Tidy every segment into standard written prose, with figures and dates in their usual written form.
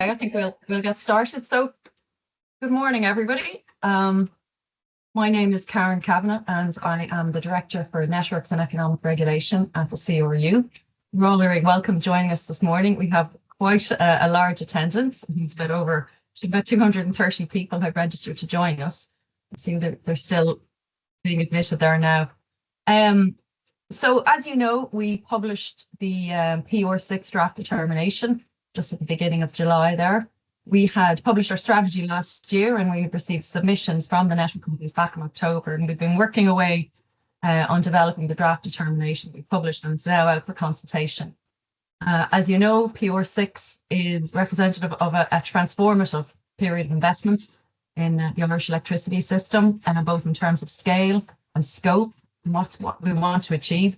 I think we'll get started. So, good morning, everybody. My name is Karen Kavanagh, and I am the Director for Networks and Economic Regulation at the CRU. You're all very welcome joining us this morning. We have quite a large attendance. It's about 230 people have registered to join us. I see that they're still being admitted there now. So, as you know, we published the PR6 draft determination just at the beginning of July there. We had published our strategy last year and we received submissions from the network companies back in October, and we've been working away on developing the draft determination we published, and it's now out for consultation. As you know, PR6 is representative of a transformative period of investment in the Irish electricity system, both in terms of scale and scope and what we want to achieve.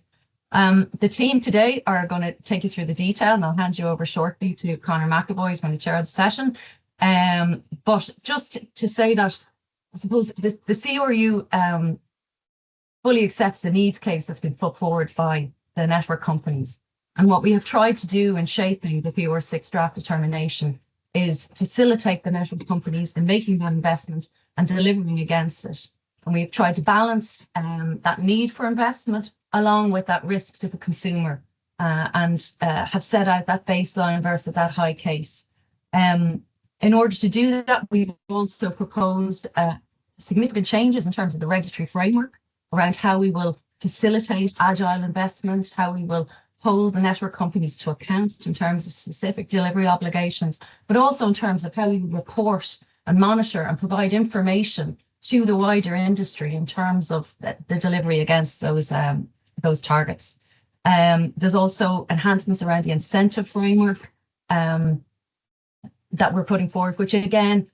The team today are going to take you through the detail, and I'll hand you over shortly to Conor McAvoy, who's going to chair the session. But just to say that, I suppose the CRU fully accepts the needs case that's been put forward by the network companies. And what we have tried to do in shaping the PR6 draft determination is facilitate the network companies in making that investment and delivering against it. And we've tried to balance that need for investment along with that risk to the consumer, and have set out that baseline versus that high case. In order to do that, we've also proposed significant changes in terms of the regulatory framework around how we will facilitate agile investment, how we will hold the network companies to account in terms of specific delivery obligations, but also in terms of how we report and monitor and provide information to the wider industry in terms of the delivery against those targets. There's also enhancements around the incentive framework that we're putting forward, which again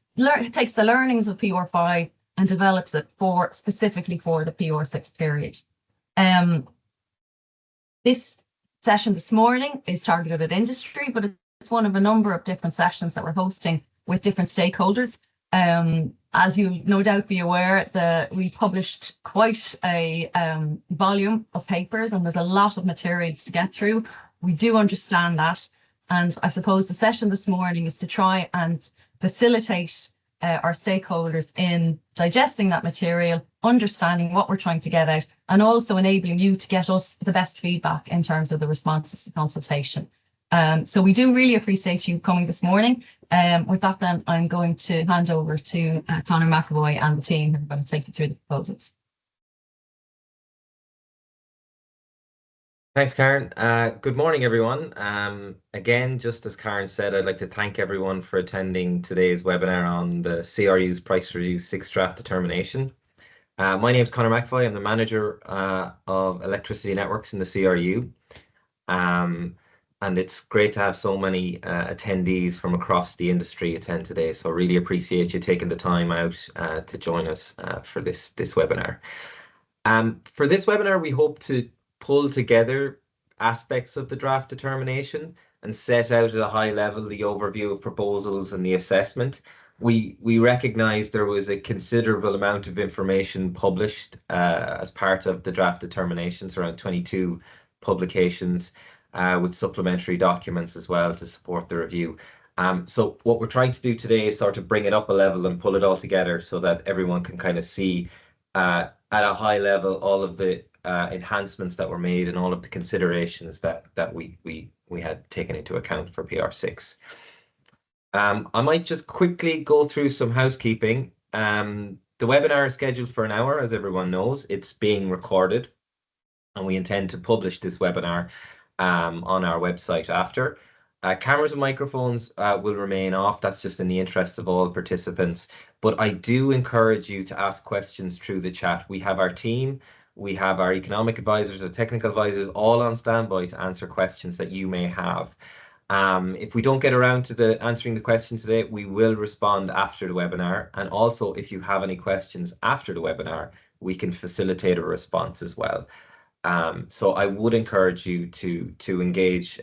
takes the learnings of PR5 and develops it specifically for the PR6 period. This session this morning is targeted at industry, but it's one of a number of different sessions that we're hosting with different stakeholders. As you no doubt be aware, we published quite a volume of papers, and there's a lot of material to get through. We do understand that, and I suppose the session this morning is to try and facilitate our stakeholders in digesting that material, understanding what we're trying to get out, and also enabling you to get us the best feedback in terms of the responses to consultation. So we do really appreciate you coming this morning. With that, then, I'm going to hand over to Conor McAvoy and the team who are going to take you through the proposals. Thanks, Karen. Good morning, everyone. Again, just as Karen said, I'd like to thank everyone for attending today's webinar on the CRU's Price Review 6 Draft Determination. My name is Conor McAvoy. I'm the Manager of Electricity Networks in the CRU. And it's great to have so many attendees from across the industry attend today. So really appreciate you taking the time out to join us for this webinar. For this webinar, we hope to pull together aspects of the draft determination and set out at a high level the overview of proposals and the assessment. We recognise there was a considerable amount of information published as part of the draft determinations, around 22 publications, with supplementary documents as well to support the review. So what we're trying to do today is sort of bring it up a level and pull it all together so that everyone can kind of see at a high level all of the enhancements that were made and all of the considerations that we had taken into account for PR6. I might just quickly go through some housekeeping. The webinar is scheduled for an hour, as everyone knows. It's being recorded, and we intend to publish this webinar on our website after. Cameras and microphones will remain off. That's just in the interest of all participants. But I do encourage you to ask questions through the chat. We have our team, we have our economic advisors, the technical advisors, all on standby to answer questions that you may have. If we don't get around to answering the questions today, we will respond after the webinar. And also, if you have any questions after the webinar, we can facilitate a response as well. So I would encourage you to engage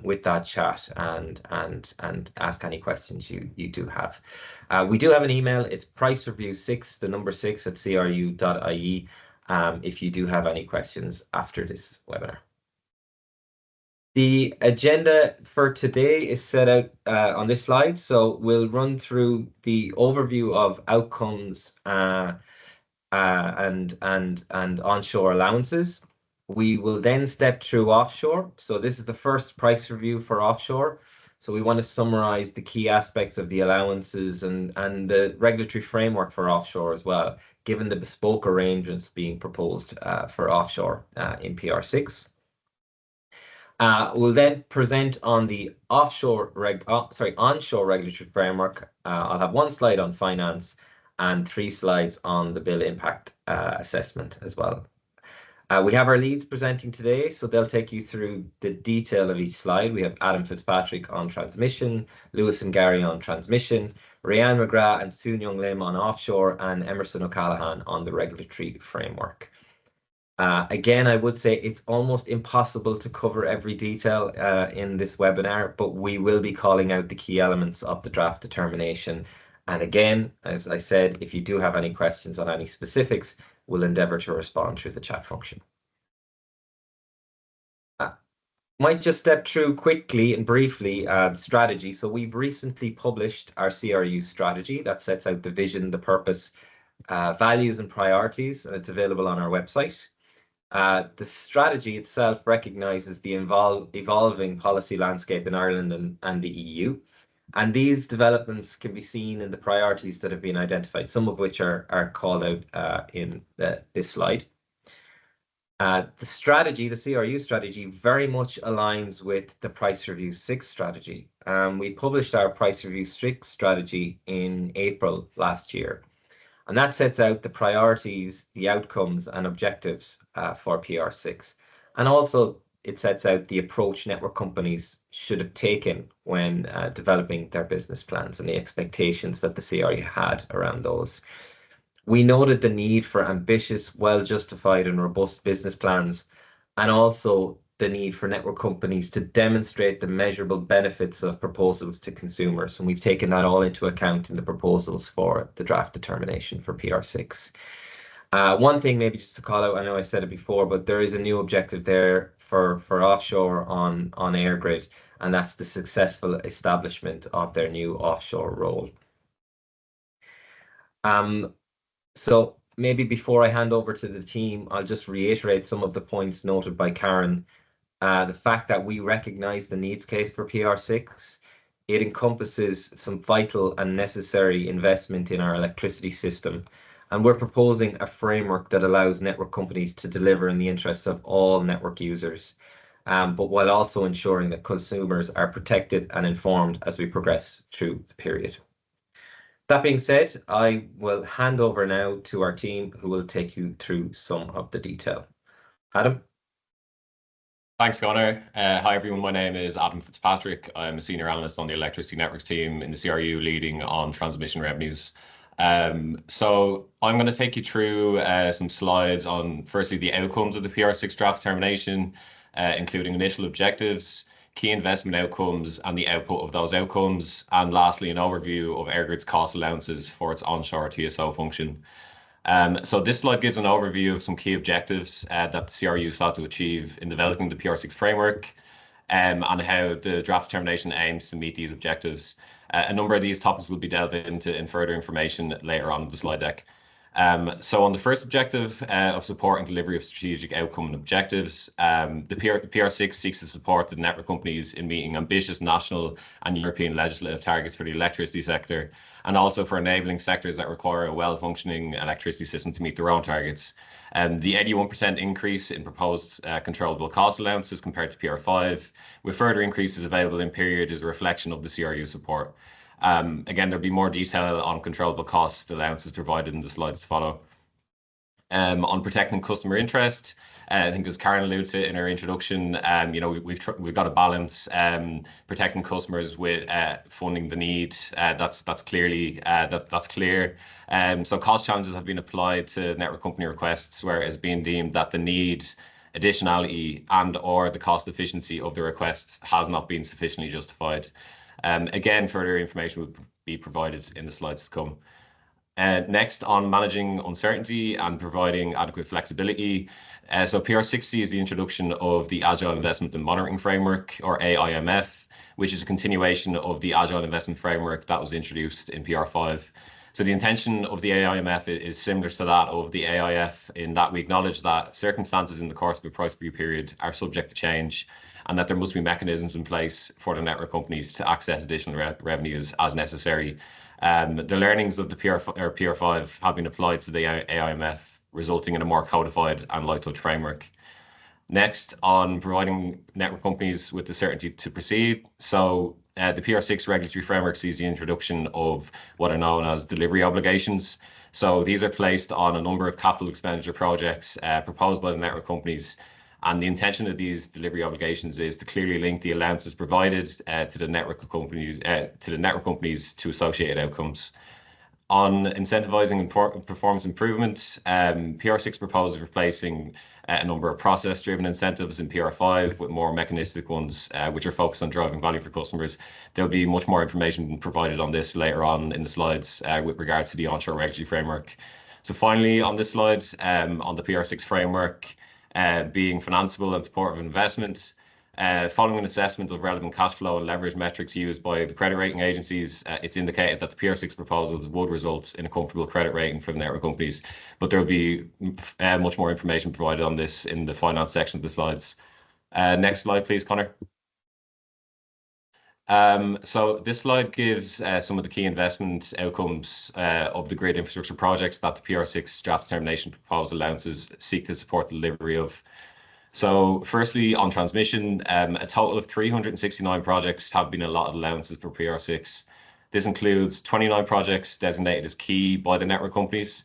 with that chat and ask any questions you do have. We do have an email. It's pricereview6, the number 6 at cru.ie. If you do have any questions after this webinar. The agenda for today is set out on this slide. So we'll run through the overview of outcomes and onshore allowances. We will then step through offshore. So this is the first price review for offshore. So we want to summarize the key aspects of the allowances and the regulatory framework for offshore as well, given the bespoke arrangements being proposed for offshore in PR6. We'll then present on the onshore regulatory framework. I'll have one slide on finance and 3 slides on the bill impact assessment as well. We have our leads presenting today, so they'll take you through the detail of each slide. We have Adam Fitzpatrick on transmission, Lewis and Gary on transmission, Ryan McGrath and Soon Young Lim on offshore, and Emerson O'Callaghan on the regulatory framework. Again, I would say it's almost impossible to cover every detail in this webinar, but we will be calling out the key elements of the draft determination. And again, as I said, if you do have any questions on any specifics, we'll endeavour to respond through the chat function. Might just step through quickly and briefly the strategy. So we've recently published our CRU strategy that sets out the vision, the purpose, values and priorities, and it's available on our website. The strategy itself recognises the evolving policy landscape in Ireland and the EU. And these developments can be seen in the priorities that have been identified, some of which are called out in this slide. The strategy, the CRU strategy, very much aligns with the Price Review 6 strategy. We published our Price Review 6 strategy in April last year. And that sets out the priorities, the outcomes and objectives for PR6. And also it sets out the approach network companies should have taken when developing their business plans and the expectations that the CRU had around those. We noted the need for ambitious, well-justified and robust business plans, and also the need for network companies to demonstrate the measurable benefits of proposals to consumers. And we've taken that all into account in the proposals for the draft determination for PR6. One thing maybe just to call out, I know I said it before, but there is a new objective there for offshore on EirGrid, and that's the successful establishment of their new offshore role. So maybe before I hand over to the team, I'll just reiterate some of the points noted by Karen. The fact that we recognise the needs case for PR6, it encompasses some vital and necessary investment in our electricity system. And we're proposing a framework that allows network companies to deliver in the interests of all network users, but while also ensuring that consumers are protected and informed as we progress through the period. That being said, I will hand over now to our team who will take you through some of the detail. Adam? Thanks, Connor. Hi, everyone. My name is Adam Fitzpatrick. I'm a senior analyst on the electricity networks team in the CRU, leading on transmission revenues. So I'm going to take you through some slides on, firstly, the outcomes of the PR6 draft determination, including initial objectives, key investment outcomes and the output of those outcomes, and lastly, an overview of EirGrid's cost allowances for its onshore TSO function. So this slide gives an overview of some key objectives that the CRU sought to achieve in developing the PR6 framework, and how the draft determination aims to meet these objectives. A number of these topics will be delved into in further information later on in the slide deck. So on the first objective of supporting delivery of strategic outcome and objectives, the PR6 seeks to support the network companies in meeting ambitious national and European legislative targets for the electricity sector, and also for enabling sectors that require a well-functioning electricity system to meet their own targets. The 81% increase in proposed controllable cost allowances compared to PR5, with further increases available in period, is a reflection of the CRU support. Again, there'll be more detail on controllable cost allowances provided in the slides to follow. On protecting customer interest, I think as Karen alluded to in her introduction, we've got to balance protecting customers with funding the need. That's clear. So cost challenges have been applied to network company requests where it has been deemed that the need, additionality and or the cost efficiency of the request has not been sufficiently justified. Again, further information will be provided in the slides to come. Next, on managing uncertainty and providing adequate flexibility. So PR60 is the introduction of the Agile Investment and Monitoring Framework, or AIMF, which is a continuation of the Agile Investment Framework that was introduced in PR5. So the intention of the AIMF is similar to that of the AIF in that we acknowledge that circumstances in the course of a price review period are subject to change, and that there must be mechanisms in place for the network companies to access additional revenues as necessary. The learnings of the PR5 have been applied to the AIMF, resulting in a more codified and light touch framework. Next, on providing network companies with the certainty to proceed. So the PR6 regulatory framework sees the introduction of what are known as delivery obligations. So these are placed on a number of capital expenditure projects proposed by the network companies. And the intention of these delivery obligations is to clearly link the allowances provided to the network companies to associated outcomes. On incentivizing performance improvement, PR6 proposes replacing a number of process-driven incentives in PR5 with more mechanistic ones, which are focused on driving value for customers. There'll be much more information provided on this later on in the slides with regards to the onshore regulatory framework. So finally, on this slide, on the PR6 framework, being financeable and supportive of investment. Following an assessment of relevant cash flow and leverage metrics used by the credit rating agencies, it's indicated that the PR6 proposals would result in a comfortable credit rating for the network companies, but there will be much more information provided on this in the finance section of the slides. Next slide, please, Connor. So this slide gives some of the key investment outcomes of the grid infrastructure projects that the PR6 draft determination proposal allowances seek to support the delivery of. So firstly, on transmission, a total of 369 projects have been allotted allowances for PR6. This includes 29 projects designated as key by the network companies,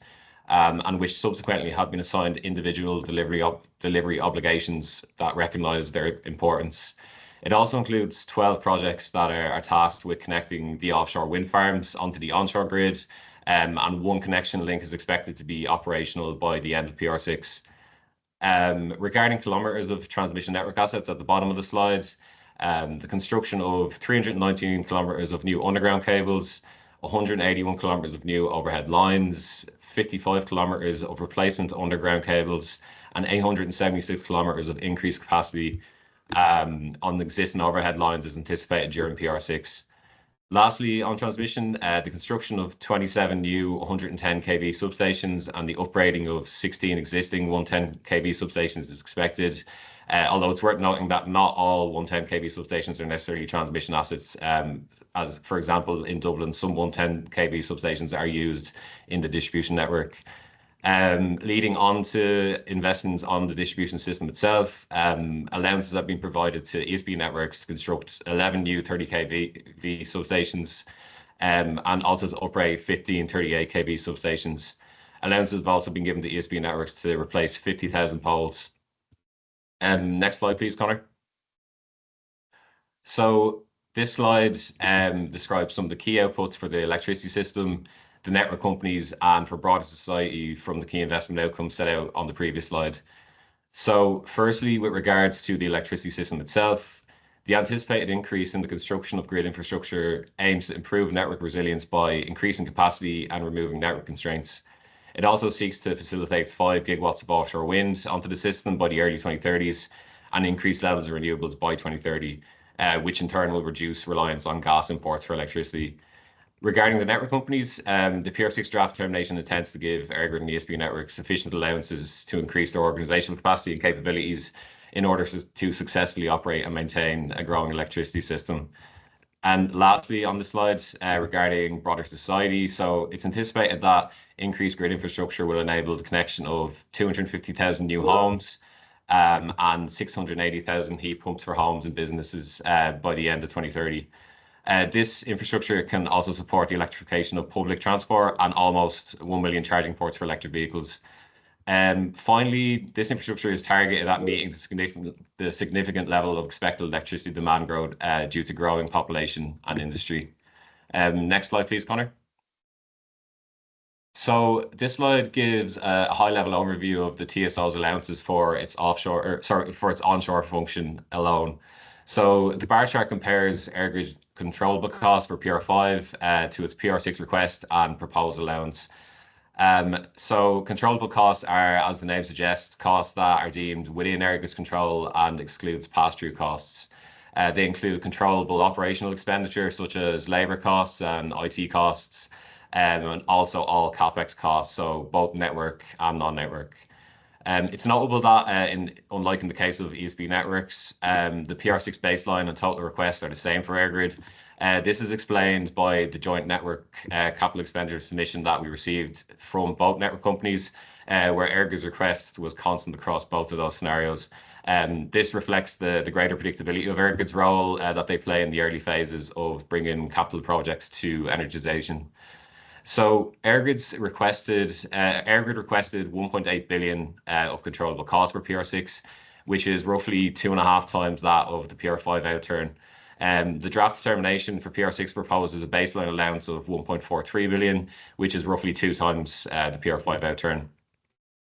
and which subsequently have been assigned individual delivery obligations that recognise their importance. It also includes 12 projects that are tasked with connecting the offshore wind farms onto the onshore grid, and one connection link is expected to be operational by the end of PR6. Regarding kilometres of transmission network assets at the bottom of the slide, the construction of 319 kilometres of new underground cables, 181 kilometres of new overhead lines, 55 kilometres of replacement underground cables, and 876 kilometres of increased capacity on the existing overhead lines is anticipated during PR6. Lastly, on transmission, the construction of 27 new 110 kV substations and the upgrading of 16 existing 110 kV substations is expected. Although it's worth noting that not all 110 kV substations are necessarily transmission assets. As for example, in Dublin, some 110 kV substations are used in the distribution network. Leading on to investments on the distribution system itself, allowances have been provided to ESB networks to construct 11 new 30 kV substations and also to upgrade 15 38 kV substations. Allowances have also been given to ESB networks to replace 50,000 poles. Next slide, please, Connor. So this slide describes some of the key outputs for the electricity system, the network companies, and for broader society from the key investment outcomes set out on the previous slide. So firstly, with regards to the electricity system itself, the anticipated increase in the construction of grid infrastructure aims to improve network resilience by increasing capacity and removing network constraints. It also seeks to facilitate 5 gigawatts of offshore wind onto the system by the early 2030s and increase levels of renewables by 2030, which in turn will reduce reliance on gas imports for electricity. Regarding the network companies, the PR6 draft determination intends to give EirGrid and ESB networks sufficient allowances to increase their organizational capacity and capabilities in order to successfully operate and maintain a growing electricity system. And lastly, on the slides regarding broader society, so it's anticipated that increased grid infrastructure will enable the connection of 250,000 new homes and 680,000 heat pumps for homes and businesses by the end of 2030. This infrastructure can also support the electrification of public transport and almost 1 million charging ports for electric vehicles. Finally, this infrastructure is targeted at meeting the significant level of expected electricity demand growth due to growing population and industry. Next slide, please, Connor. So this slide gives a high-level overview of the TSO's allowances for its onshore function alone. So the bar chart compares EirGrid's controllable cost for PR5 to its PR6 request and proposed allowance. So controllable costs are, as the name suggests, costs that are deemed within EirGrid's control and excludes pass-through costs. They include controllable operational expenditure such as labour costs and IT costs, and also all CapEx costs, so both network and non-network. It's notable that, unlike in the case of ESB networks, the PR6 baseline and total requests are the same for EirGrid. This is explained by the joint network capital expenditure submission that we received from both network companies, where EirGrid's request was constant across both of those scenarios. This reflects the greater predictability of EirGrid's role that they play in the early phases of bringing capital projects to energization. So EirGrid requested 1.8 billion of controllable costs for PR6, which is roughly 2.5 times that of the PR5 outturn. The draft determination for PR6 proposes a baseline allowance of 1.43 billion, which is roughly 2 times the PR5 outturn.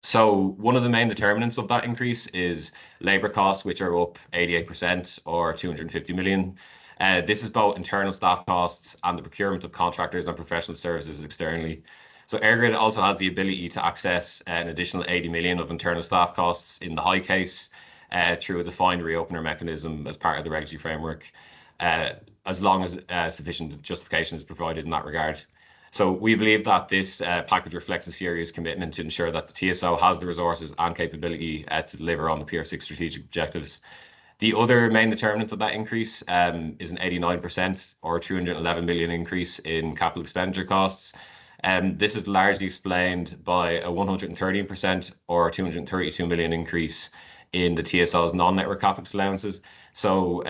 So one of the main determinants of that increase is labour costs, which are up 88% or 250 million. This is both internal staff costs and the procurement of contractors and professional services externally. So EirGrid also has the ability to access an additional 80 million of internal staff costs in the high case through a defined reopener mechanism as part of the regulatory framework, as long as sufficient justification is provided in that regard. So we believe that this package reflects a serious commitment to ensure that the TSO has the resources and capability to deliver on the PR6 strategic objectives. The other main determinant of that increase is an 89% or 311 million increase in capital expenditure costs. This is largely explained by a 113% or 232 million increase in the TSO's non-network CapEx allowances. So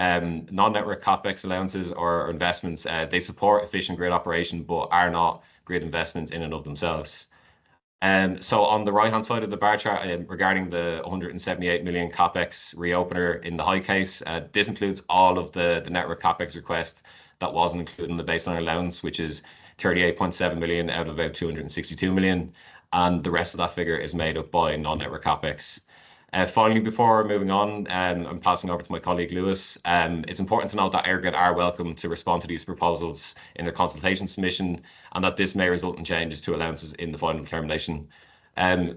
non-network CapEx allowances or investments, they support efficient grid operation, but are not grid investments in and of themselves. So on the right-hand side of the bar chart, regarding the 178 million CapEx reopener in the high case, this includes all of the network CapEx request that wasn't included in the baseline allowance, which is 38.7 million out of about 262 million. And the rest of that figure is made up by non-network CapEx. Finally, before moving on, I'm passing over to my colleague Lewis. It's important to note that EirGrid are welcome to respond to these proposals in their consultation submission, and that this may result in changes to allowances in the final determination.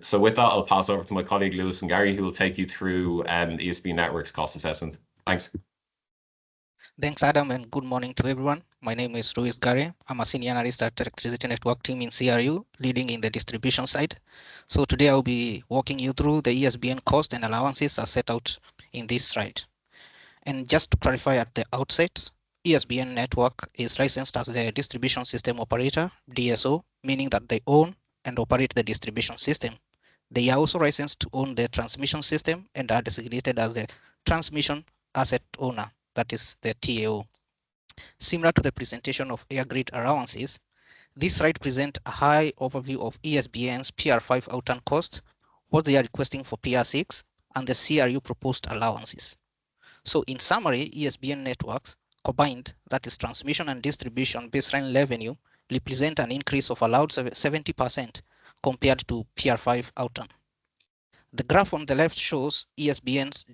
So with that, I'll pass over to my colleague Lewis and Gary, who will take you through ESB Networks cost assessment. Thanks. Thanks, Adam, and good morning to everyone. My name is Luis Gary. I'm a senior analyst at the Electricity Network team in CRU, leading in the distribution side. So today I'll be walking you through the ESBN cost and allowances as set out in this slide. And just to clarify at the outset, ESBN Network is licensed as the distribution system operator, DSO, meaning that they own and operate the distribution system. They are also licensed to own the transmission system and are designated as the transmission asset owner, that is the TAO. Similar to the presentation of EirGrid allowances, this slide presents a high overview of ESBN's PR5 outturn cost, what they are requesting for PR6, and the CRU proposed allowances. So in summary, ESBN networks combined, that is transmission and distribution baseline revenue, represent an increase of allowed 70% compared to PR5 outturn. The graph on the left shows ESBN's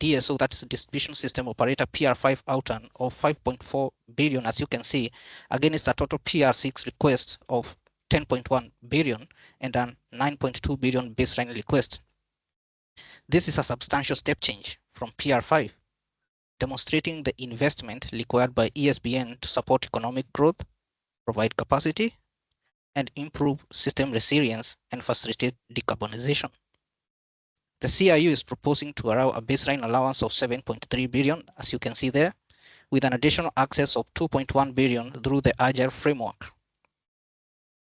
DSO, that is distribution system operator, PR5 outturn of 5.4 billion, as you can see, against a total PR6 request of 10.1 billion and an 9.2 billion baseline request. This is a substantial step change from PR5, demonstrating the investment required by ESBN to support economic growth, provide capacity, and improve system resilience and facilitate decarbonization. The CRU is proposing to allow a baseline allowance of 7.3 billion, as you can see there, with an additional access of 2.1 billion through the Agile framework.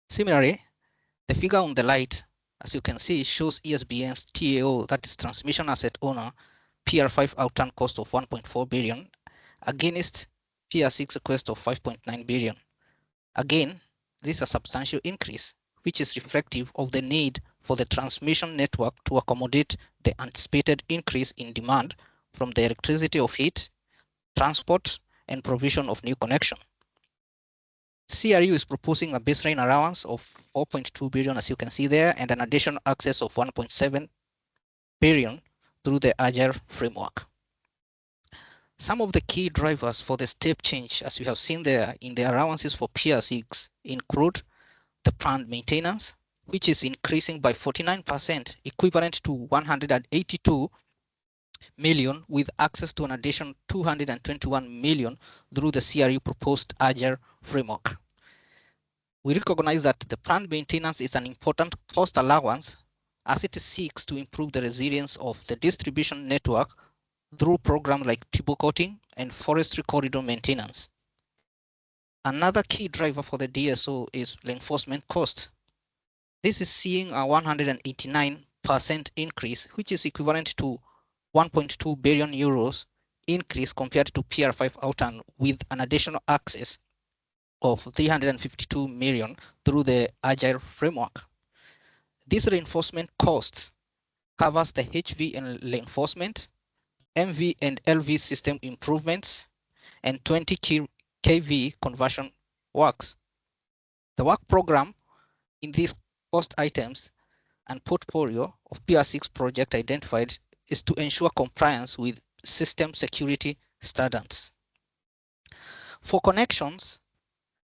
Similarly, the figure on the right, as you can see, shows ESBN's TAO, that is transmission asset owner, PR5 outturn cost of 1.4 billion against PR6 request of 5.9 billion. Again, this is a substantial increase, which is reflective of the need for the transmission network to accommodate the anticipated increase in demand from the electricity of heat, transport, and provision of new connection. CRU is proposing a baseline allowance of 4.2 billion, as you can see there, and an additional access of 1.7 billion through the Agile framework. Some of the key drivers for the step change, as you have seen there in the allowances for PR6, include the planned maintenance, which is increasing by 49%, equivalent to 182 million, with access to an additional 221 million through the CRU proposed Agile framework. We recognize that the planned maintenance is an important cost allowance as it seeks to improve the resilience of the distribution network through programs like tubo coating and forestry corridor maintenance. Another key driver for the DSO is reinforcement costs. This is seeing a 189% increase, which is equivalent to 1.2 billion euros increase compared to PR5 outturn, with an additional access of 352 million through the Agile framework. This reinforcement costs covers the HV and reinforcement, MV and LV system improvements, and 20 kV conversion works. The work program in these cost items and portfolio of PR6 project identified is to ensure compliance with system security standards. For connections,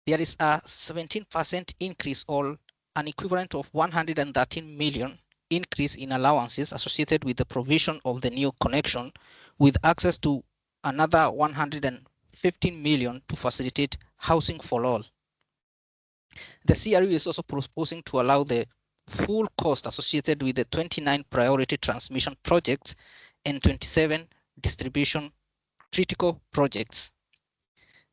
there is a 17% increase, or an equivalent of 113 million increase in allowances associated with the provision of the new connection, with access to another 115 million to facilitate housing for all. The CRU is also proposing to allow the full cost associated with the 29 priority transmission projects and 27 distribution critical projects.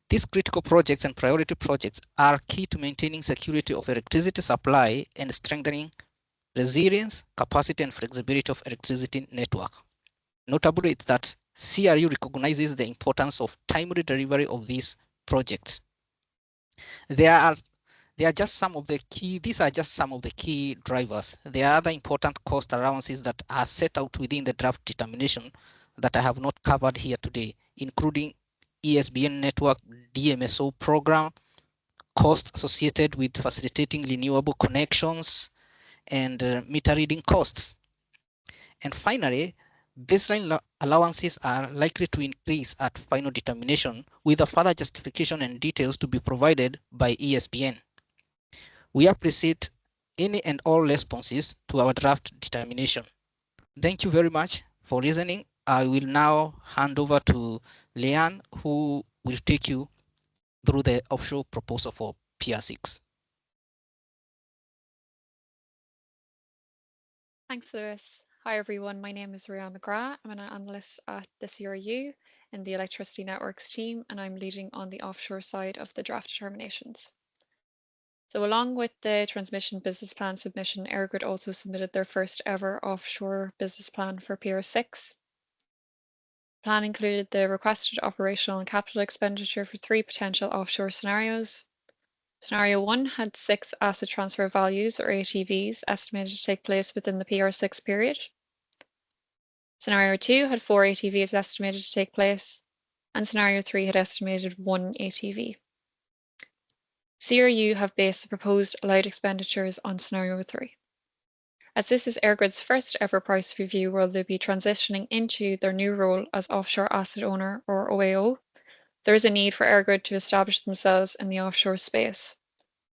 These critical projects and priority projects are key to maintaining security of electricity supply and strengthening resilience, capacity, and flexibility of electricity network. Notably, it's that CRU recognizes the importance of timely delivery of these projects. These are just some of the key drivers. There are other important cost allowances that are set out within the draft determination that I have not covered here today, including ESBN network DMSO program, costs associated with facilitating renewable connections, and meter reading costs. And finally, baseline allowances are likely to increase at final determination, with a further justification and details to be provided by ESBN. We appreciate any and all responses to our draft determination. Thank you very much for listening. I will now hand over to Leanne, who will take you through the offshore proposal for PR6. Thanks, Lewis. Hi, everyone. My name is Rianne McGrath. I'm an analyst at the CRU in the Electricity Networks team, and I'm leading on the offshore side of the draft determinations. So along with the transmission business plan submission, EirGrid also submitted their first ever offshore business plan for PR6. The plan included the requested operational and capital expenditure for 3 potential offshore scenarios. Scenario 1 had 6 asset transfer values, or ATVs, estimated to take place within the PR6 period. Scenario 2 had 4 ATVs estimated to take place, and Scenario 3 had estimated 1 ATV. CRU have based the proposed allowed expenditures on Scenario 3. As this is EirGrid's first ever price review where they'll be transitioning into their new role as Offshore Asset Owner, or OAO, there is a need for EirGrid to establish themselves in the offshore space.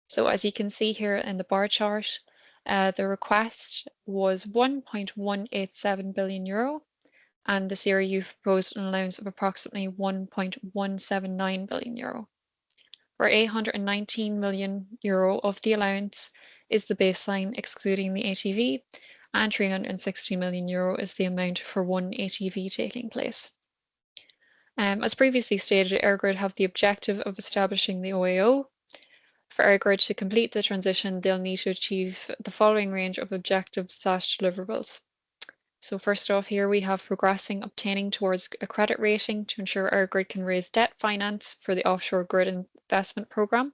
So as you can see here in the bar chart, the request was 1.187 billion euro, and the CRU proposed an allowance of approximately 1.179 billion euro. Where 819 million euro of the allowance is the baseline excluding the ATV, and 360 million euro is the amount for 1 ATV taking place. As previously stated, EirGrid have the objective of establishing the OAO. For EirGrid to complete the transition, they'll need to achieve the following range of objectives/deliverables. So first off here, we have progressing obtaining towards a credit rating to ensure EirGrid can raise debt finance for the offshore grid investment programme.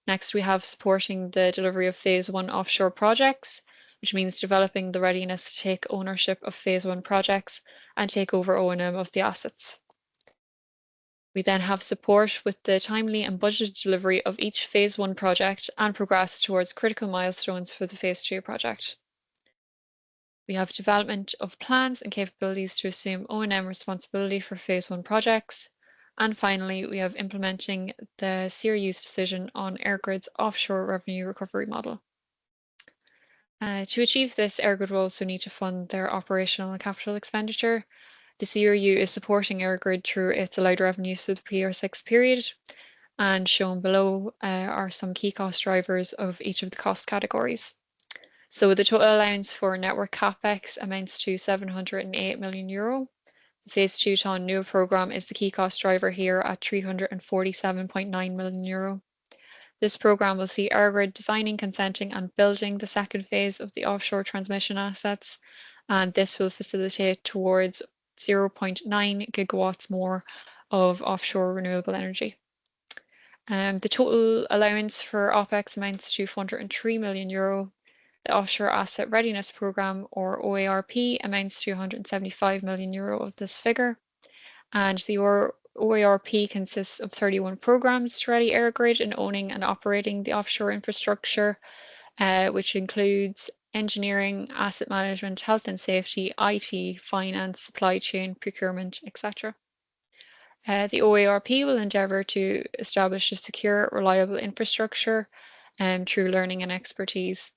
Next, we have supporting the delivery of Phase 1 offshore projects, which means developing the readiness to take ownership of Phase 1 projects and take over O&M of the assets. We then have support with the timely and budgeted delivery of each Phase 1 project and progress towards critical milestones for the Phase 2 project. We have development of plans and capabilities to assume O&M responsibility for phase 1 projects. And finally, we have implementing the CRU's decision on EirGrid's offshore revenue recovery model. To achieve this, EirGrid will also need to fund their operational and capital expenditure. The CRU is supporting EirGrid through its allowed revenues through the PR6 period, and shown below are some key cost drivers of each of the cost categories. So the total allowance for network capex amounts to €708 million. The phase 2 ton new programme is the key cost driver here at €347.9 million. This programme will see EirGrid designing, consenting and building the second phase of the offshore transmission assets, and this will facilitate towards 0.9 gigawatts more of offshore renewable energy. The total allowance for OPEX amounts to €403 million. The Offshore Asset Readiness Programme, or OARP, amounts to €175 million of this figure. And the OARP consists of 31 programmes to ready EirGrid in owning and operating the offshore infrastructure, which includes engineering, asset management, health and safety, IT, finance, supply chain, procurement, etc. The OARP will endeavour to establish a secure, reliable infrastructure through learning and expertise.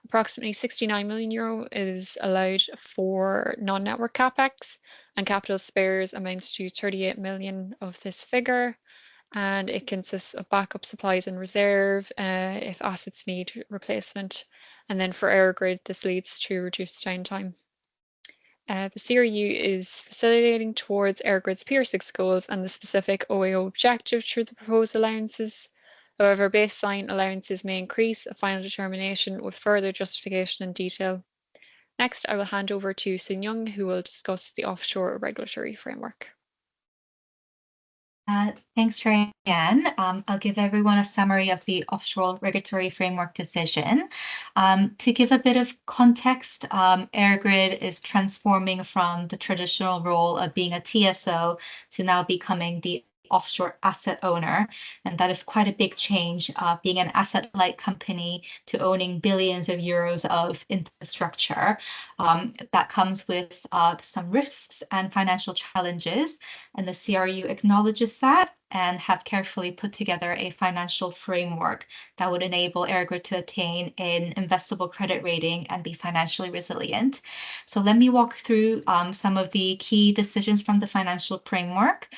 Approximately €69 million is allowed for non-network capex, and capital spares amounts to 38 million of this figure, and it consists of backup supplies and reserve if assets need replacement. And then for EirGrid, this leads to reduced downtime. The CRU is facilitating towards EirGrid's PR6 goals and the specific OAO objective through the proposed allowances. However, baseline allowances may increase a final determination with further justification and detail. Next, I will hand over to Sun Young, who will discuss the offshore regulatory framework. Thanks, Ryan. I'll give everyone a summary of the offshore regulatory framework decision. To give a bit of context, EirGrid is transforming from the traditional role of being a TSO to now becoming the offshore asset owner, and that is quite a big change, being an asset-light company to owning billions of euros of infrastructure. That comes with some risks and financial challenges, and the CRU acknowledges that and have carefully put together a financial framework that would enable EirGrid to attain an investable credit rating and be financially resilient. So let me walk through some of the key decisions from the financial framework.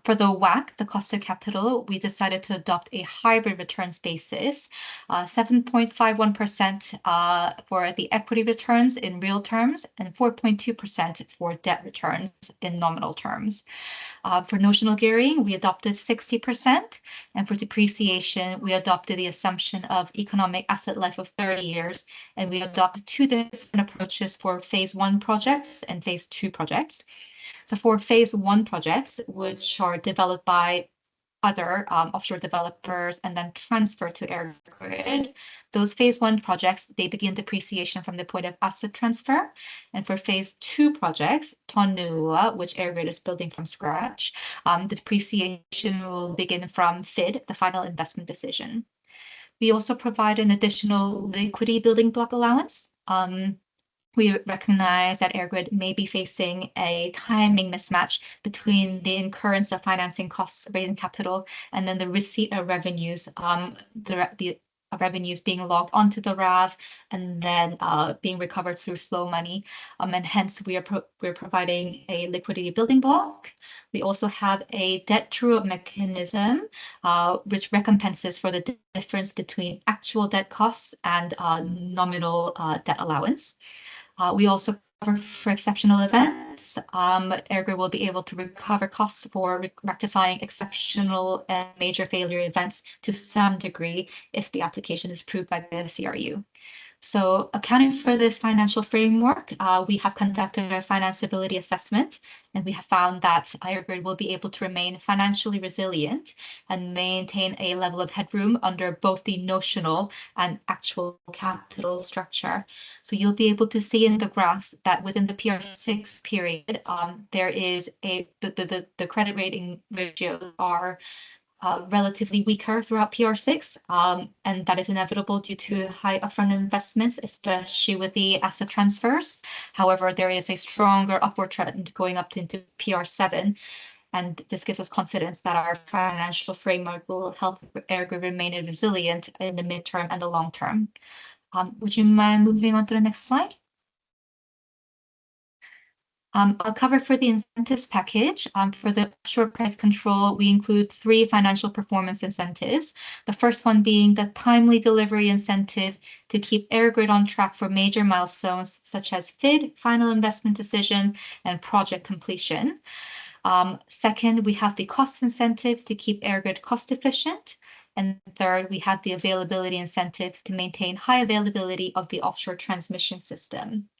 For the WACC, the cost of capital, we decided to adopt a hybrid returns basis, 7.51% for the equity returns in real terms and 4.2% for debt returns in nominal terms. For notional gearing, we adopted 60%, and for depreciation, we adopted the assumption of economic asset life of 30 years, and we adopted two different approaches for phase 1 projects and phase 2 projects. So for phase 1 projects, which are developed by other offshore developers and then transfer to EirGrid, those phase 1 projects, they begin depreciation from the point of asset transfer. And for phase 2 projects, Tonua, which EirGrid is building from scratch, the depreciation will begin from FID, the final investment decision. We also provide an additional liquidity building block allowance. We recognize that EirGrid may be facing a timing mismatch between the incurrence of financing costs, raising capital, and then the receipt of revenues, the revenues being logged onto the RAV and then being recovered through slow money. And hence we're providing a liquidity building block. We also have a debt true-up mechanism, which recompenses for the difference between actual debt costs and nominal debt allowance. We also cover for exceptional events. EirGrid will be able to recover costs for rectifying exceptional and major failure events to some degree if the application is approved by the CRU. So accounting for this financial framework, we have conducted a financeability assessment, and we have found that EirGrid will be able to remain financially resilient and maintain a level of headroom under both the notional and actual capital structure. So you'll be able to see in the graphs that within the PR6 period, there is the credit rating ratios are relatively weaker throughout PR6, and that is inevitable due to high upfront investments, especially with the asset transfers. However, there is a stronger upward trend going up into PR7, and this gives us confidence that our financial framework will help EirGrid remain resilient in the midterm and the long term. Would you mind moving on to the next slide? I'll cover for the incentives package. For the offshore price control, we include 3 financial performance incentives. The first one being the timely delivery incentive to keep EirGrid on track for major milestones such as FID, final investment decision, and project completion. Second, we have the cost incentive to keep EirGrid cost efficient. And third, we have the availability incentive to maintain high availability of the offshore transmission system.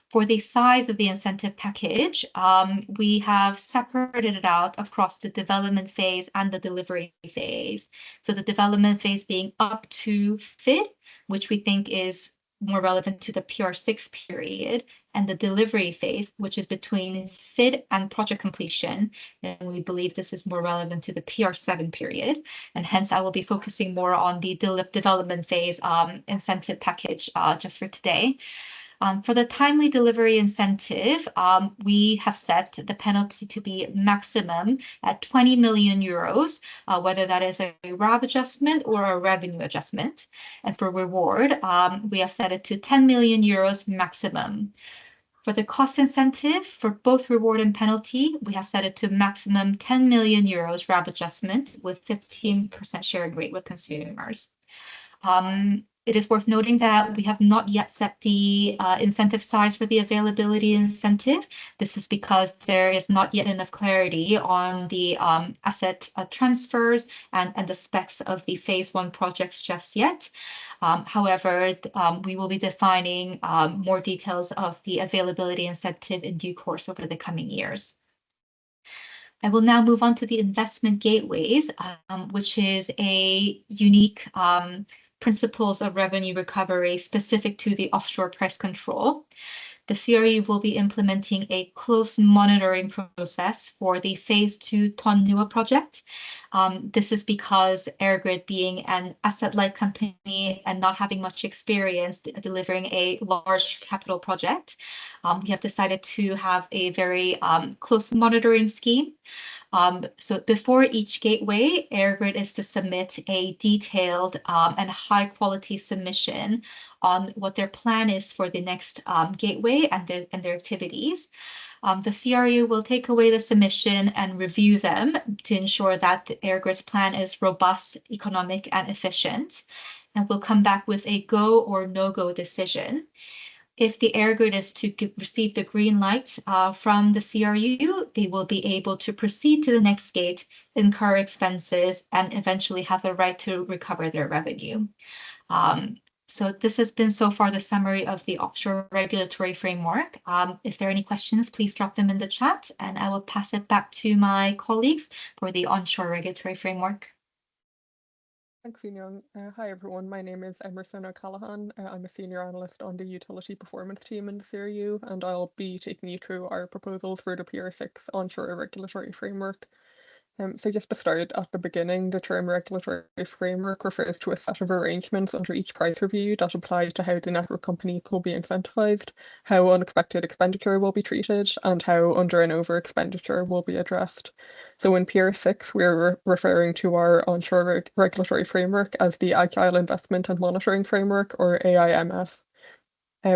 For the size of the incentive package, we have separated it out across the development phase and the delivery phase. So the development phase being up to FID, which we think is more relevant to the PR6 period, and the delivery phase, which is between FID and project completion. And we believe this is more relevant to the PR7 period. And hence, I will be focusing more on the development phase incentive package just for today. For the timely delivery incentive, we have set the penalty to be maximum at 20 million euros, whether that is a RAB adjustment or a revenue adjustment. And for reward, we have set it to 10 million euros maximum. For the cost incentive, for both reward and penalty, we have set it to maximum 10 million euros RAB adjustment with 15% sharing rate with consumers. It is worth noting that we have not yet set the incentive size for the availability incentive. This is because there is not yet enough clarity on the asset transfers and the specs of the phase 1 projects just yet. However, we will be defining more details of the availability incentive in due course over the coming years. I will now move on to the investment gateways, which is a unique principles of revenue recovery specific to the offshore price control. The CRE will be implementing a close monitoring process for the phase 2 Tonnua project. This is because EirGrid, being an asset-light company and not having much experience delivering a large capital project, we have decided to have a very close monitoring scheme. So before each gateway, EirGrid is to submit a detailed and high-quality submission on what their plan is for the next gateway and their activities. The CRU will take away the submission and review them to ensure that the EirGrid's plan is robust, economic, and efficient, and will come back with a go or no-go decision. If the EirGrid is to receive the green light from the CRU, they will be able to proceed to the next gate, incur expenses, and eventually have the right to recover their revenue. So this has been so far the summary of the offshore regulatory framework. If there are any questions, please drop them in the chat, and I will pass it back to my colleagues for the onshore regulatory framework. Thanks, Young. Hi, everyone. My name is Emerson O'Callaghan. I'm a senior analyst on the utility performance team in the CRU, and I'll be taking you through our proposals for the PR6 onshore regulatory framework. So just to start at the beginning, the term regulatory framework refers to a set of arrangements under each price review that apply to how the network companies will be incentivized, how unexpected expenditure will be treated, and how under and over expenditure will be addressed. So in PR6, we're referring to our onshore regulatory framework as the Agile Investment and Monitoring Framework, or AIMF.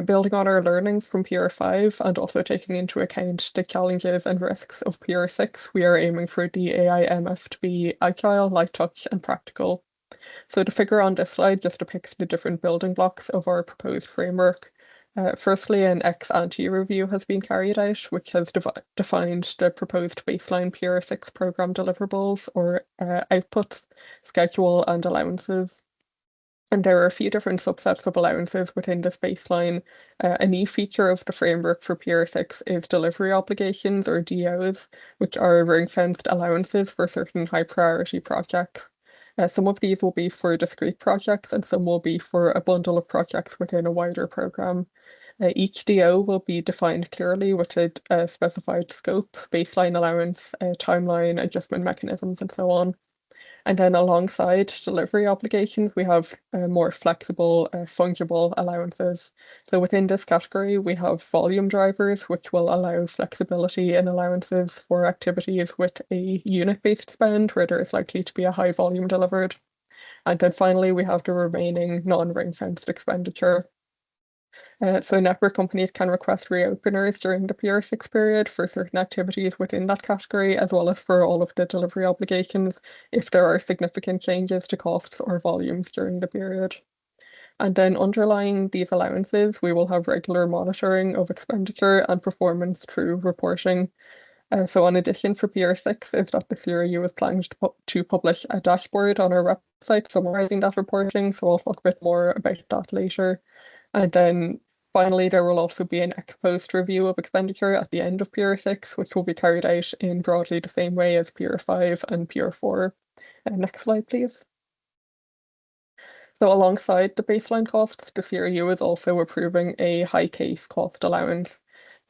Building on our learnings from PR5 and also taking into account the challenges and risks of PR6, we are aiming for the AIMF to be agile, light touch, and practical. So the figure on this slide just depicts the different building blocks of our proposed framework. Firstly, an ex-ante review has been carried out, which has defined the proposed baseline PR6 program deliverables, or outputs, schedule, and allowances. And there are a few different subsets of allowances within this baseline. A new feature of the framework for PR6 is delivery obligations, or DOs, which are ring-fenced allowances for certain high-priority projects. Some of these will be for discrete projects, and some will be for a bundle of projects within a wider program. Each DO will be defined clearly with a specified scope, baseline allowance, timeline, adjustment mechanisms, and so on. And then alongside delivery obligations, we have more flexible, fungible allowances. So within this category, we have volume drivers, which will allow flexibility in allowances for activities with a unit-based spend, where there is likely to be a high volume delivered. And then finally, we have the remaining non-ring-fenced expenditure. So network companies can request reopeners during the PR6 period for certain activities within that category, as well as for all of the delivery obligations if there are significant changes to costs or volumes during the period. And then underlying these allowances, we will have regular monitoring of expenditure and performance through reporting. So in addition for PR6 is that the CRU is planning to publish a dashboard on our website summarising that reporting, so I'll talk a bit more about that later. And then finally, there will also be an ex-post review of expenditure at the end of PR6, which will be carried out in broadly the same way as PR5 and PR4. Next slide, please. So alongside the baseline costs, the CRU is also approving a high case cost allowance.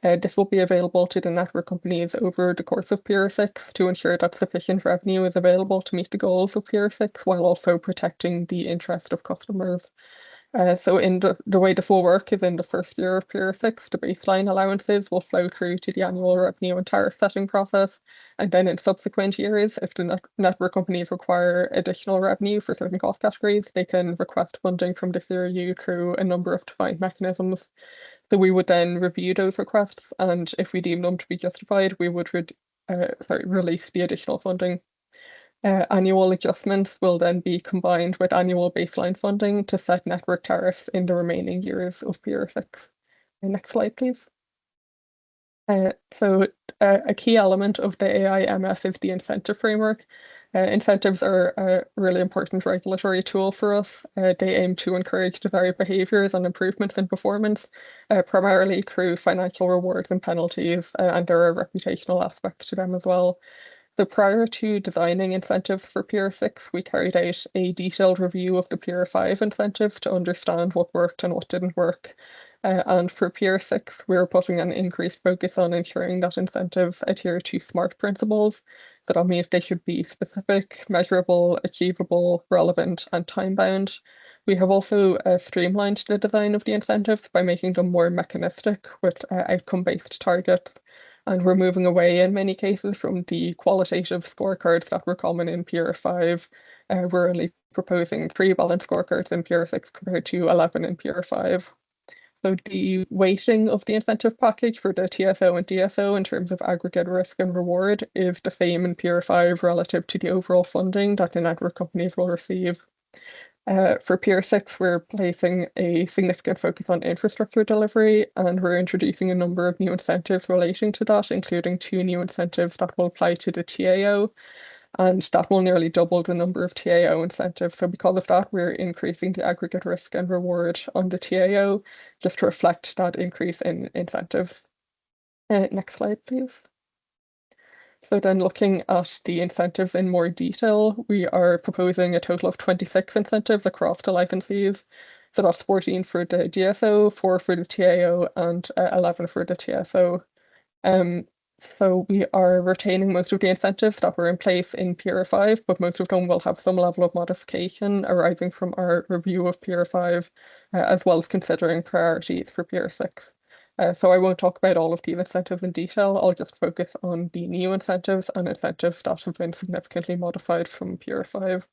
This will be available to the network companies over the course of PR6 to ensure that sufficient revenue is available to meet the goals of PR6 while also protecting the interest of customers. So in the way this will work is in the first year of PR6, the baseline allowances will flow through to the annual revenue and tariff setting process. And then in subsequent years, if the network companies require additional revenue for certain cost categories, they can request funding from the CRU through a number of defined mechanisms. So we would then review those requests, and if we deem them to be justified, we would release the additional funding. Annual adjustments will then be combined with annual baseline funding to set network tariffs in the remaining years of PR6. Next slide, please. So a key element of the AIMF is the incentive framework. Incentives are a really important regulatory tool for us. They aim to encourage desired behaviours and improvements in performance, primarily through financial rewards and penalties, and there are reputational aspects to them as well. So prior to designing incentives for PR6, we carried out a detailed review of the PR5 incentives to understand what worked and what didn't work. And for PR6, we're putting an increased focus on ensuring that incentives adhere to SMART principles. So that means they should be specific, measurable, achievable, relevant, and time-bound. We have also streamlined the design of the incentives by making them more mechanistic with outcome-based targets. And we're moving away in many cases from the qualitative scorecards that were common in PR5. We're only proposing 3 balanced scorecards in PR6 compared to 11 in PR5. So the weighting of the incentive package for the TSO and DSO in terms of aggregate risk and reward is the same in PR5 relative to the overall funding that the network companies will receive. For PR6, we're placing a significant focus on infrastructure delivery, and we're introducing a number of new incentives relating to that, including 2 new incentives that will apply to the TAO, and that will nearly double the number of TAO incentives. So because of that, we're increasing the aggregate risk and reward on the TAO just to reflect that increase in incentives. Next slide, please. So then looking at the incentives in more detail, we are proposing a total of 26 incentives across the licensees. So that's 14 for the DSO, 4 for the TAO, and 11 for the TSO. So we are retaining most of the incentives that were in place in PR5, but most of them will have some level of modification arising from our review of PR5, as well as considering priorities for PR6. So I won't talk about all of the incentives in detail. I'll just focus on the new incentives and incentives that have been significantly modified from PR5.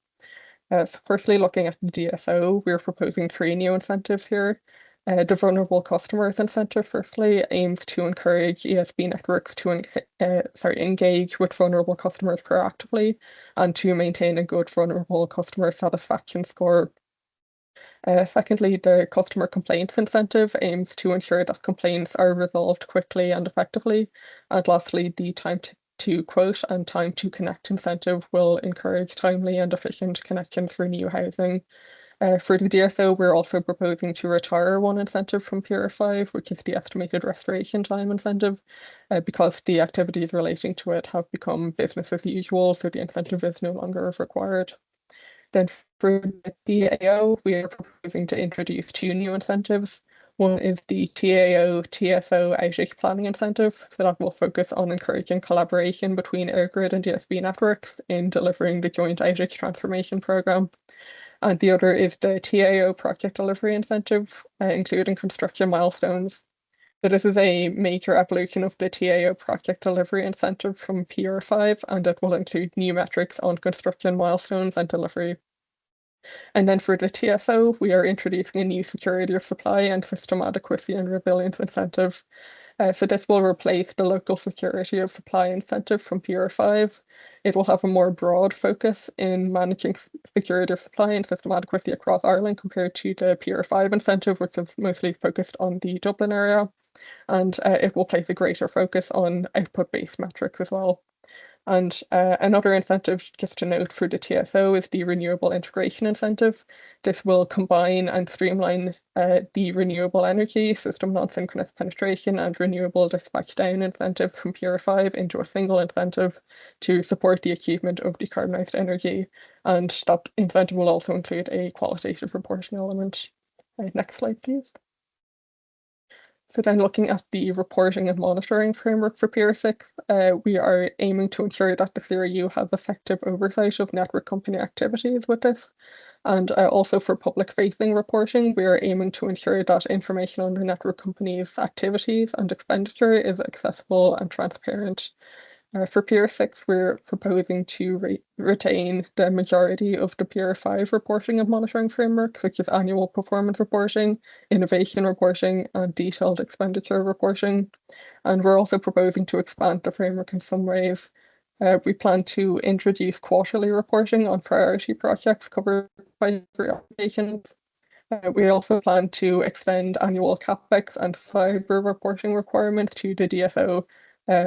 So firstly, looking at the DSO, we're proposing 3 new incentives here. The Vulnerable Customers Incentive, firstly, aims to encourage ESB networks to engage with vulnerable customers proactively and to maintain a good vulnerable customer satisfaction score. Secondly, the Customer Complaints Incentive aims to ensure that complaints are resolved quickly and effectively. And lastly, the Time to Quote and Time to Connect incentive will encourage timely and efficient connections for new housing. For the DSO, we're also proposing to retire 1 incentive from PR5, which is the estimated restoration time incentive, because the activities relating to it have become business as usual, so the incentive is no longer required. Then for the DAO, we are proposing to introduce 2 new incentives. One is the TAO TSO outage planning incentive, so that will focus on encouraging collaboration between EirGrid and DSB networks in delivering the joint outage transformation program. And the other is the TAO project delivery incentive, including construction milestones. So this is a major evolution of the TAO project delivery incentive from PR5, and it will include new metrics on construction milestones and delivery. And then for the TSO, we are introducing a new security of supply and system adequacy and resilience incentive. So this will replace the local security of supply incentive from PR5. It will have a more broad focus in managing security of supply and system adequacy across Ireland compared to the PR5 incentive, which is mostly focused on the Dublin area. And it will place a greater focus on output-based metrics as well. And another incentive, just to note for the TSO, is the renewable integration incentive. This will combine and streamline the renewable energy system non-synchronous penetration and renewable dispatch down incentive from PR5 into a single incentive to support the achievement of decarbonised energy. And that incentive will also include a qualitative reporting element. Next slide, please. So then looking at the reporting and monitoring framework for PR6, we are aiming to ensure that the CRU has effective oversight of network company activities with this. And also for public-facing reporting, we are aiming to ensure that information on the network company's activities and expenditure is accessible and transparent. For PR6, we're proposing to retain the majority of the PR5 reporting and monitoring framework, such as annual performance reporting, innovation reporting, and detailed expenditure reporting. And we're also proposing to expand the framework in some ways. We plan to introduce quarterly reporting on priority projects covered by applications. We also plan to extend annual CapEx and cyber reporting requirements to the DSO.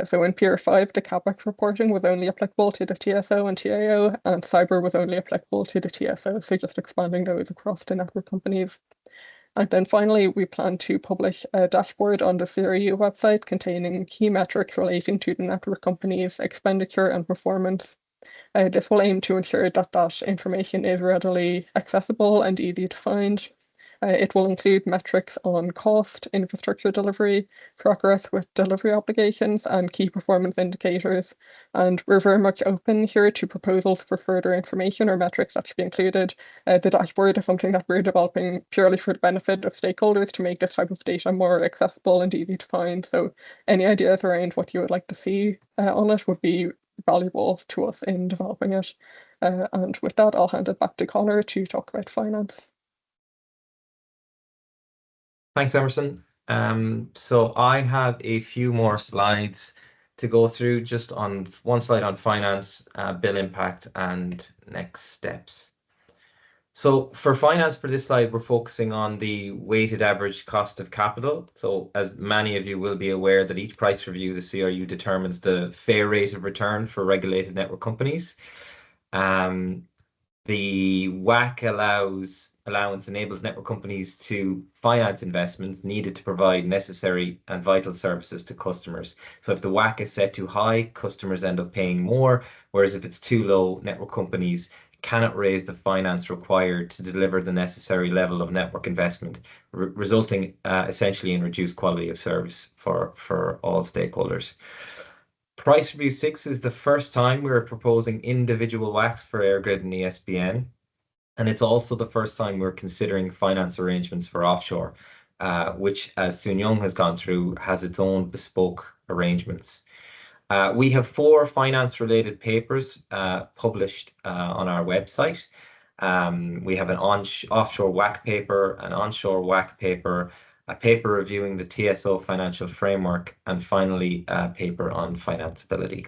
So in PR5, the CapEx reporting was only applicable to the TSO and TAO, and cyber was only applicable to the TSO, so just expanding those across the network companies. And then finally, we plan to publish a dashboard on the CRU website containing key metrics relating to the network company's expenditure and performance. This will aim to ensure that that information is readily accessible and easy to find. It will include metrics on cost, infrastructure delivery, progress with delivery obligations, and key performance indicators. And we're very much open here to proposals for further information or metrics that should be included. The dashboard is something that we're developing purely for the benefit of stakeholders to make this type of data more accessible and easy to find. So any ideas around what you would like to see on it would be valuable to us in developing it. And with that, I'll hand it back to Connor to talk about finance. Thanks, Emerson. So I have a few more slides to go through, just on one slide on finance, bill impact, and next steps. So for finance, for this slide, we're focusing on the weighted average cost of capital. So as many of you will be aware, that each price review, the CRU determines the fair rate of return for regulated network companies. The WACC allowance enables network companies to finance investments needed to provide necessary and vital services to customers. So if the WACC is set too high, customers end up paying more, whereas if it's too low, network companies cannot raise the finance required to deliver the necessary level of network investment, resulting essentially in reduced quality of service for all stakeholders. Price Review 6 is the first time we're proposing individual WACCs for EirGrid and ESBN. And it's also the first time we're considering finance arrangements for offshore, which, as Soon Young has gone through, has its own bespoke arrangements. We have 4 finance-related papers published on our website. We have an offshore WACC paper, an onshore WACC paper, a paper reviewing the TSO financial framework, and finally, a paper on financeability.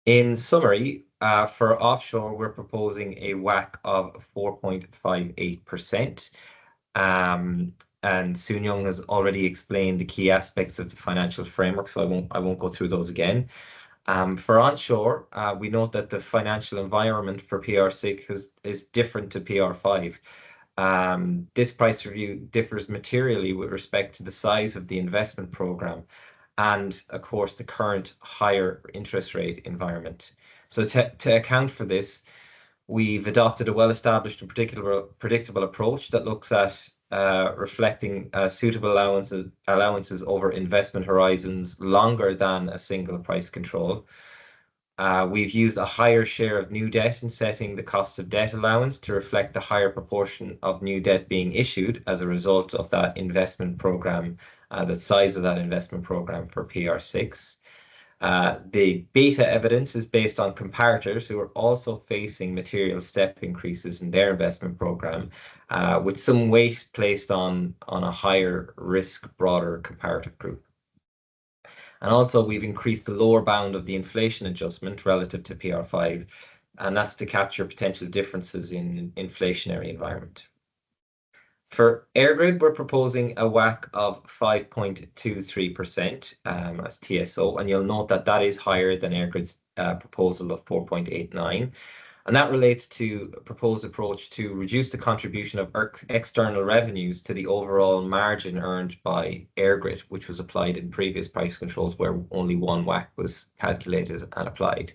In summary, for offshore, we're proposing a WACC of 4.58%. And Soon Young has already explained the key aspects of the financial framework, so I won't go through those again. For onshore, we note that the financial environment for PR6 is different to PR5. This price review differs materially with respect to the size of the investment program and, of course, the current higher interest rate environment. So to account for this, we've adopted a well-established and predictable approach that looks at reflecting suitable allowances over investment horizons longer than a single price control. We've used a higher share of new debt in setting the cost of debt allowance to reflect the higher proportion of new debt being issued as a result of that investment program, the size of that investment program for PR6. The beta evidence is based on comparators who are also facing material step increases in their investment program, with some weight placed on a higher risk, broader comparative group. And also, we've increased the lower bound of the inflation adjustment relative to PR5, and that's to capture potential differences in inflationary environment. For EirGrid, we're proposing a WACC of 5.23% as TSO, and you'll note that that is higher than EirGrid's proposal of 4.89%. And that relates to a proposed approach to reduce the contribution of external revenues to the overall margin earned by EirGrid, which was applied in previous price controls where only one WACC was calculated and applied.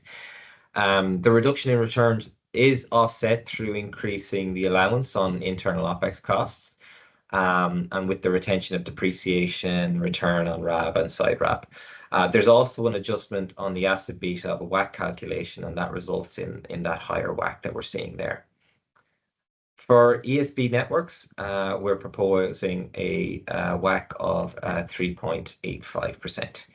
The reduction in returns is offset through increasing the allowance on internal OPEX costs, and with the retention of depreciation, return on RAB and side RAB. There's also an adjustment on the asset beta of a WACC calculation, and that results in that higher WACC that we're seeing there. For ESB networks, we're proposing a WACC of 3.85%.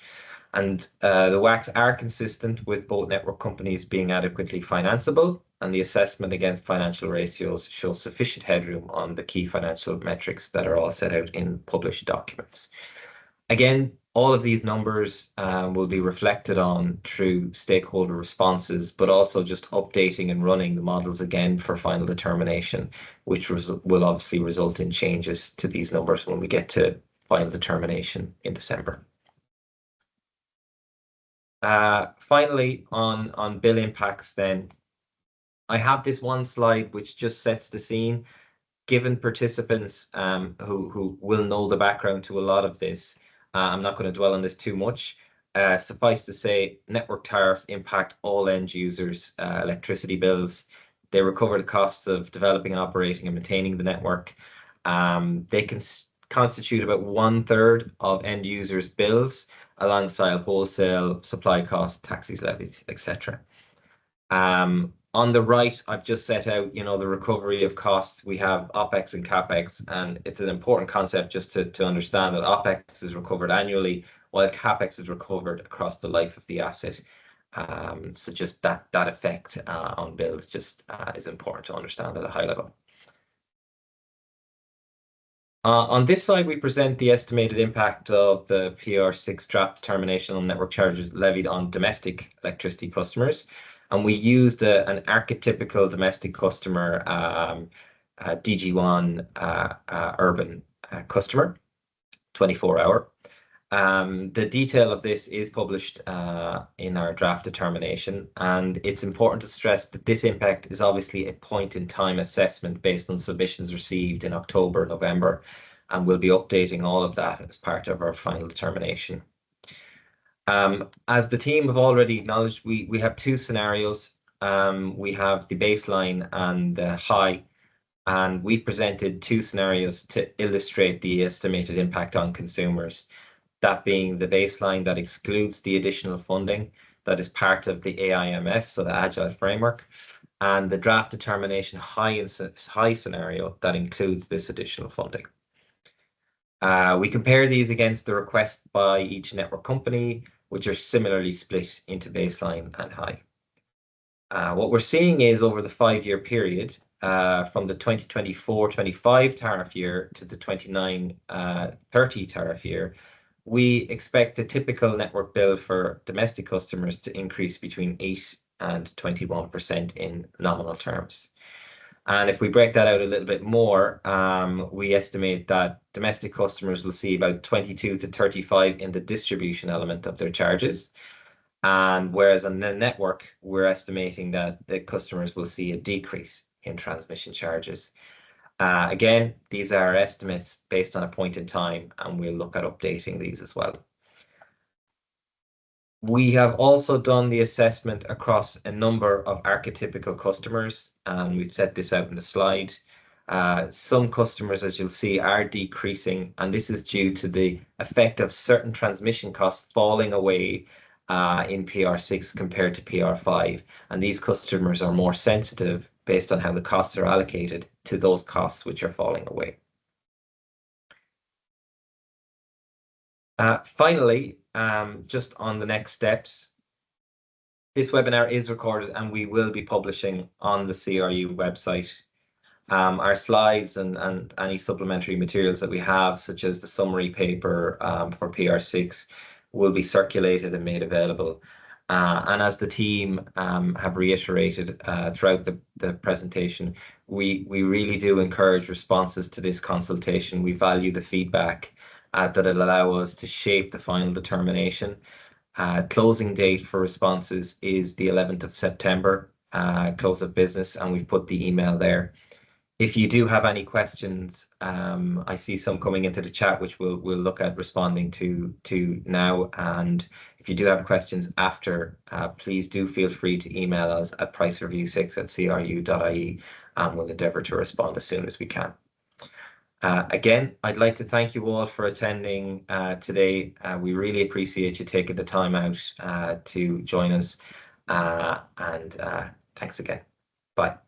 And the WACCs are consistent with both network companies being adequately financeable, and the assessment against financial ratios shows sufficient headroom on the key financial metrics that are all set out in published documents. Again, all of these numbers will be reflected on through stakeholder responses, but also just updating and running the models again for final determination, which will obviously result in changes to these numbers when we get to final determination in December. Finally, on bill impacts then, I have this one slide which just sets the scene. Given participants who will know the background to a lot of this, I'm not going to dwell on this too much. Suffice to say, network tariffs impact all end users' electricity bills. They recover the costs of developing, operating, and maintaining the network. They can constitute about 1/3 of end users' bills, alongside wholesale supply costs, taxes, levies, etc. On the right, I've just set out, the recovery of costs. We have OPEX and CAPEX, and it's an important concept just to understand that OPEX is recovered annually, while CAPEX is recovered across the life of the asset. So just that effect on bills just is important to understand at a high level. On this slide, we present the estimated impact of the PR6 draft determination on network charges levied on domestic electricity customers. And we used an archetypical domestic customer, DG1 urban customer, 24-hour. The detail of this is published in our draft determination, and it's important to stress that this impact is obviously a point-in-time assessment based on submissions received in October, November, and we'll be updating all of that as part of our final determination. As the team have already acknowledged, we have two scenarios. We have the baseline and the high, and we presented two scenarios to illustrate the estimated impact on consumers. That being the baseline that excludes the additional funding that is part of the AIMF, so the Agile Framework, and the draft determination high scenario that includes this additional funding. We compare these against the request by each network company, which are similarly split into baseline and high. What we're seeing is over the 5-year period, from the 2024-25 tariff year to the 29-30 tariff year, we expect a typical network bill for domestic customers to increase between 8 and 21% in nominal terms. And if we break that out a little bit more, we estimate that domestic customers will see about 22 to 35 in the distribution element of their charges. And whereas on the network, we're estimating that the customers will see a decrease in transmission charges. Again, these are estimates based on a point in time, and we'll look at updating these as well. We have also done the assessment across a number of archetypical customers, and we've set this out in the slide. Some customers, as you'll see, are decreasing, and this is due to the effect of certain transmission costs falling away in PR6 compared to PR5. And these customers are more sensitive based on how the costs are allocated to those costs which are falling away. Finally, just on the next steps, this webinar is recorded and we will be publishing on the CRU website. Our slides and any supplementary materials that we have, such as the summary paper for PR6, will be circulated and made available. And as the team have reiterated throughout the presentation, we really do encourage responses to this consultation. We value the feedback that it'll allow us to shape the final determination. Closing date for responses is the 11th of September, close of business, and we've put the email there. If you do have any questions, I see some coming into the chat, which we'll look at responding to now. And if you do have questions after, please do feel free to email us at pricereview6@cru.ie, and we'll endeavour to respond as soon as we can. Again, I'd like to thank you all for attending today. We really appreciate you taking the time out to join us. And thanks again. Bye.